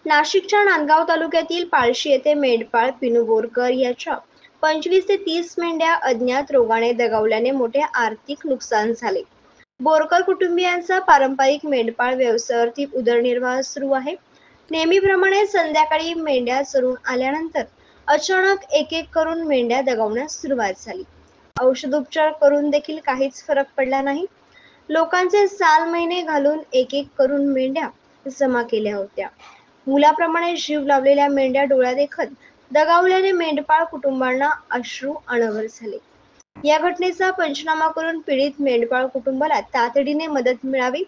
नाशिकच्या नांदगाव तालुक्यातील पाळशी येथे मेंढपाळ पिनू बोरकर याच्या 25 ते 30 मेंढ्या अज्ञात रोगाने दगावल्याने मोठे आर्थिक नुकसान झाले। बोरकर कुटुंबियांचा पारंपरिक मेंढपाळ व्यवसायावरती उदरनिर्वाह सुरू आहे। नेहमीप्रमाणे संध्याकाळी मेंढ्या चरून आल्यानंतर अचानक एक एक करून मेंढ्या दगावण्यास सुरुवात झाली। औषधोपचार करून देखील काहीच फरक पडला नाही। लोकांचे साल महिने घालून एक एक करून मेंढ्या जमा केल्या होत्या। मुलाप्रमाणे जीव लावलेल्या मेंढ्या डोळ्यादेखत दगावल्याने मेंढपाळ कुटुंबांना अश्रू अनावर झाले। या घटनेचा पंचनामा करून पीडित मेंढपाळ कुटुंबाला तातडीने मदत मिळावी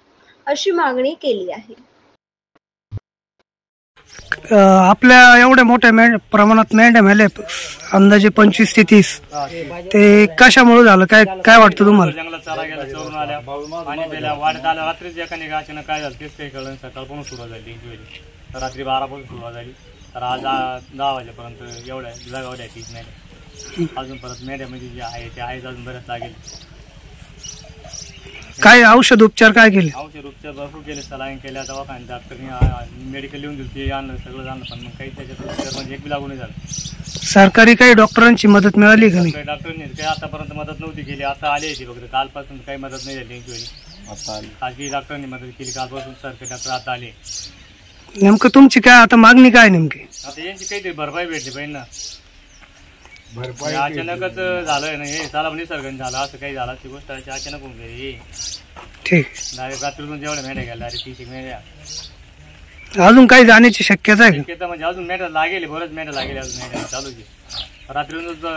अशी मागणी केली आहे। आपल्या एवढ्या मोठ्या प्रमाणात मेंढ्या मेल्या अंदाजे 25 ते 30 ते कशामुळे झालं काय काय वाटतं तुम्हाला? जंगलात चारा गेला, चोरून आल्या, पाणी प्यायला, वाढत आलं, रात्रीच एकाने अचानक काय झालं तेच काही कळलं। सकाळपासून सुरुवात झाली तर रात्री 12 पासून सुरुवात झाली तर आज 10 वाजेपर्यंत एवढ्या जगावल्या 30 मेंढ्या। अजून परत मेंढ्या म्हणजे जे आहे ते आहेच, अजून बरेच लागेल। काय औषध उपचार काय केले? औषध उपचार भरपूर केले, सलाईन केल्या, दवाखान्यात डॉक्टरनी मेडिकल लिहून दिली, ते आणलं सगळं आणलं, पण मग काही त्याच्यात उपचार म्हणजे एक बी लागू नाही झालं। सरकारी काही डॉक्टरांची मदत मिळाली का नाही? डॉक्टरनी काही आतापर्यंत मदत नव्हती केली, आता आली होती फक्त, कालपासून काही मदत नाही झाली त्यांची। खाजगी डॉक्टरांनी मदत केली, कालपासून सरकारी डॉक्टर आता आले। नेमकं तुमची काय आता मागणी काय नेमकी? आता यांची काहीतरी भरपाई भेटली पाहिजे ना। अचानकच झालंय ना हे, साला निसर्गाने झालं असं काही झालं, ती गोष्ट अचानक होऊन गेली। ठीक, डायरेक्ट रात्रीतून जेवढ्या मेंढ्या गेल्या, डायरेक्ट 30 मेंढ्या। अजून काही जाण्याची शक्यता आहे? शक्यता म्हणजे अजून मेंढ्या लागेल, बरंच मेंढ्या लागेल, अजून मेंढ्या चालूच आहे। रात्रीतून